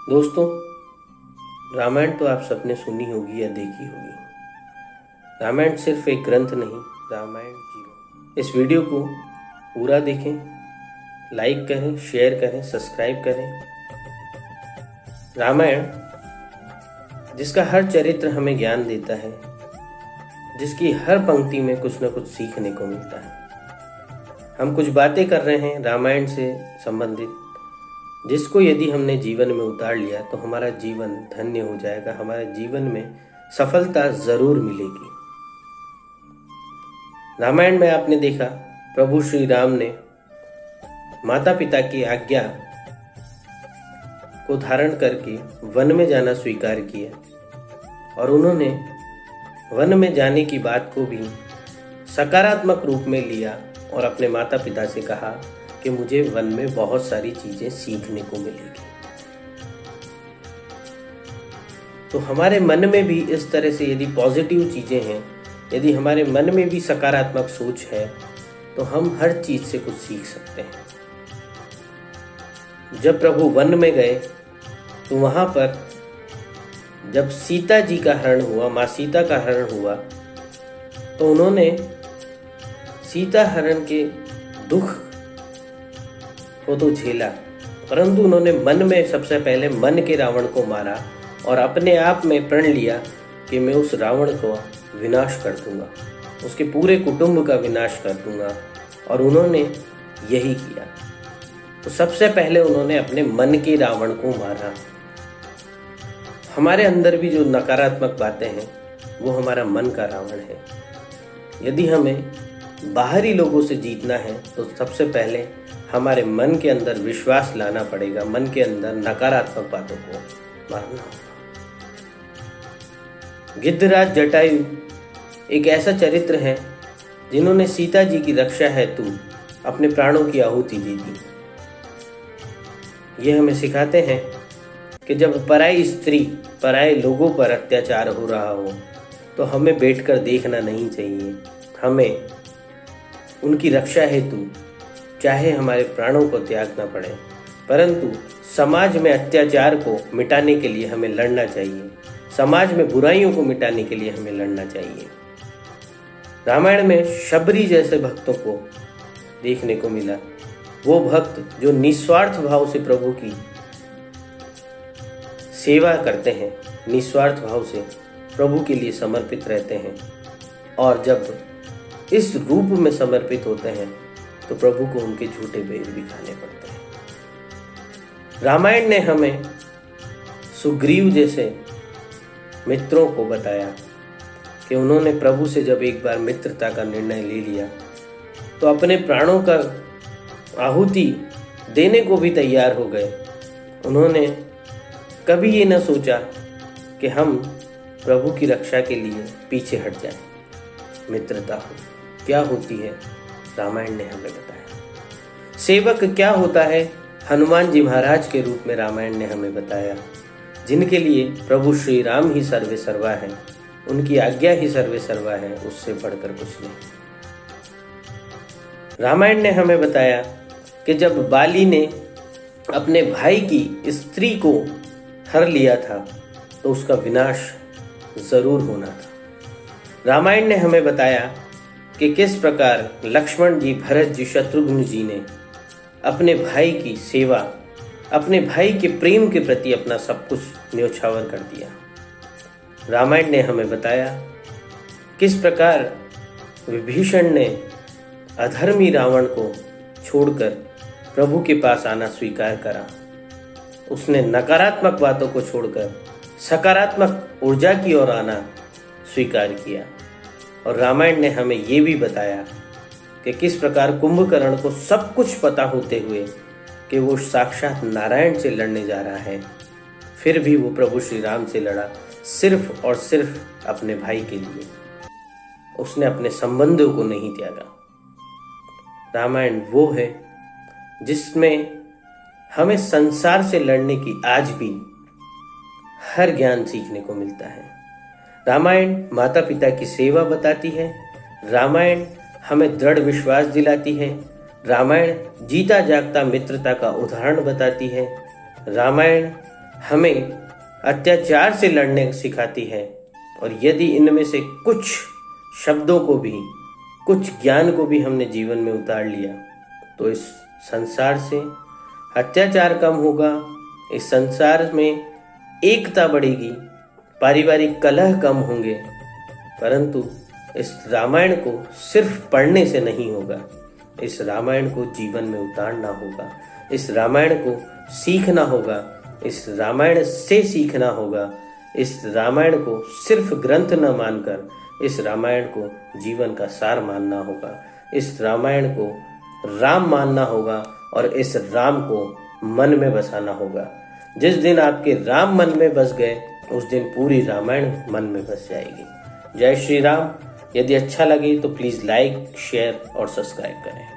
दोस्तों, रामायण तो आप सबने सुनी होगी या देखी होगी। रामायण सिर्फ एक ग्रंथ नहीं, रामायण जीवन। इस वीडियो को पूरा देखें, लाइक करें, शेयर करें, सब्सक्राइब करें। रामायण जिसका हर चरित्र हमें ज्ञान देता है, जिसकी हर पंक्ति में कुछ न कुछ सीखने को मिलता है। हम कुछ बातें कर रहे हैं रामायण से संबंधित, जिसको यदि हमने जीवन में उतार लिया तो हमारा जीवन धन्य हो जाएगा, हमारे जीवन में सफलता जरूर मिलेगी। रामायण में आपने देखा, प्रभु श्री राम ने माता पिता की आज्ञा को धारण करके वन में जाना स्वीकार किया और उन्होंने वन में जाने की बात को भी सकारात्मक रूप में लिया और अपने माता पिता से कहा कि मुझे वन में बहुत सारी चीजें सीखने को मिलेगी। तो हमारे मन में भी इस तरह से यदि पॉजिटिव चीजें हैं, यदि हमारे मन में भी सकारात्मक सोच है, तो हम हर चीज से कुछ सीख सकते हैं। जब प्रभु वन में गए तो वहां पर जब सीता जी का हरण हुआ, माँ सीता का हरण हुआ, तो उन्होंने सीता हरण के दुख को तो झेला, परंतु उन्होंने मन में सबसे पहले मन के रावण को मारा और अपने आप में प्रण लिया कि मैं उस रावण को विनाश कर दूंगा, उसके पूरे कुटुंब का विनाश कर दूंगा। और उन्होंने यही किया। तो सबसे पहले उन्होंने अपने मन के रावण को मारा। हमारे अंदर भी जो नकारात्मक बातें हैं वो हमारा मन का रावण है। यदि हमें बाहरी लोगों से जीतना है तो सबसे पहले हमारे मन के अंदर विश्वास लाना पड़ेगा, मन के अंदर नकारात्मक बातों को मारना होगा। गिद्धराज जटायु एक ऐसा चरित्र है जिन्होंने सीता जी की रक्षा हेतु अपने प्राणों की आहुति दे दी। ये हमें सिखाते हैं कि जब पराई स्त्री, पराए लोगों पर अत्याचार हो रहा हो तो हमें बैठकर देखना नहीं चाहिए। हमें उनकी रक्षा हेतु चाहे हमारे प्राणों को त्यागना पड़े, परंतु समाज में अत्याचार को मिटाने के लिए हमें लड़ना चाहिए। समाज में बुराइयों को मिटाने के लिए हमें लड़ना चाहिए। रामायण में शबरी जैसे भक्तों को देखने को मिला। वो भक्त जो निस्वार्थ भाव से प्रभु की सेवा करते हैं, निस्वार्थ भाव से प्रभु के लिए समर्पित रहते हैं, और जब इस रूप में समर्पित होते हैं तो प्रभु को उनके झूठे बैर भी खाने पड़ते हैं। रामायण ने हमें सुग्रीव जैसे मित्रों को बताया कि उन्होंने प्रभु से जब एक बार मित्रता का निर्णय ले लिया तो अपने प्राणों का आहुति देने को भी तैयार हो गए। उन्होंने कभी ये न सोचा कि हम प्रभु की रक्षा के लिए पीछे हट जाएं। मित्रता क्या होती है रामायण ने हमें बताया। सेवक क्या होता है हनुमान जी महाराज के रूप में रामायण ने हमें बताया, जिनके लिए प्रभु श्री राम ही सर्वे सर्वा है, उनकी आज्ञा ही सर्वे सर्वा है, उससे बढ़कर कुछ नहीं। रामायण ने हमें बताया कि जब बाली ने अपने भाई की स्त्री को हर लिया था तो उसका विनाश जरूर होना था। रामायण ने हमें बताया कि किस प्रकार लक्ष्मण जी, भरत जी, शत्रुघ्न जी ने अपने भाई की सेवा, अपने भाई के प्रेम के प्रति अपना सब कुछ न्योछावर कर दिया। रामायण ने हमें बताया किस प्रकार विभीषण ने अधर्मी रावण को छोड़कर प्रभु के पास आना स्वीकार करा। उसने नकारात्मक बातों को छोड़कर सकारात्मक ऊर्जा की ओर आना स्वीकार किया। और रामायण ने हमें ये भी बताया कि किस प्रकार कुंभकर्ण को सब कुछ पता होते हुए कि वो साक्षात नारायण से लड़ने जा रहा है, फिर भी वो प्रभु श्री राम से लड़ा सिर्फ और सिर्फ अपने भाई के लिए। उसने अपने संबंधों को नहीं त्यागा। रामायण वो है जिसमें हमें संसार से लड़ने की आज भी हर ज्ञान सीखने को मिलता है। रामायण माता पिता की सेवा बताती है। रामायण हमें दृढ़ विश्वास दिलाती है। रामायण जीता जागता मित्रता का उदाहरण बताती है। रामायण हमें अत्याचार से लड़ने सिखाती है। और यदि इनमें से कुछ शब्दों को भी, कुछ ज्ञान को भी हमने जीवन में उतार लिया तो इस संसार से अत्याचार कम होगा, इस संसार में एकता बढ़ेगी, पारिवारिक कलह कम होंगे। परंतु इस रामायण को सिर्फ पढ़ने से नहीं होगा, इस रामायण को जीवन में उतारना होगा, इस रामायण को सीखना होगा, इस रामायण से सीखना होगा, इस रामायण को सिर्फ ग्रंथ न मानकर इस रामायण को जीवन का सार मानना होगा, इस रामायण को राम मानना होगा और इस राम को मन में बसाना होगा। जिस दिन आपके राम मन में बस गए उस दिन पूरी रामायण मन में बस जाएगी। जय श्री राम। यदि अच्छा लगे तो प्लीज़ लाइक, शेयर और सब्सक्राइब करें।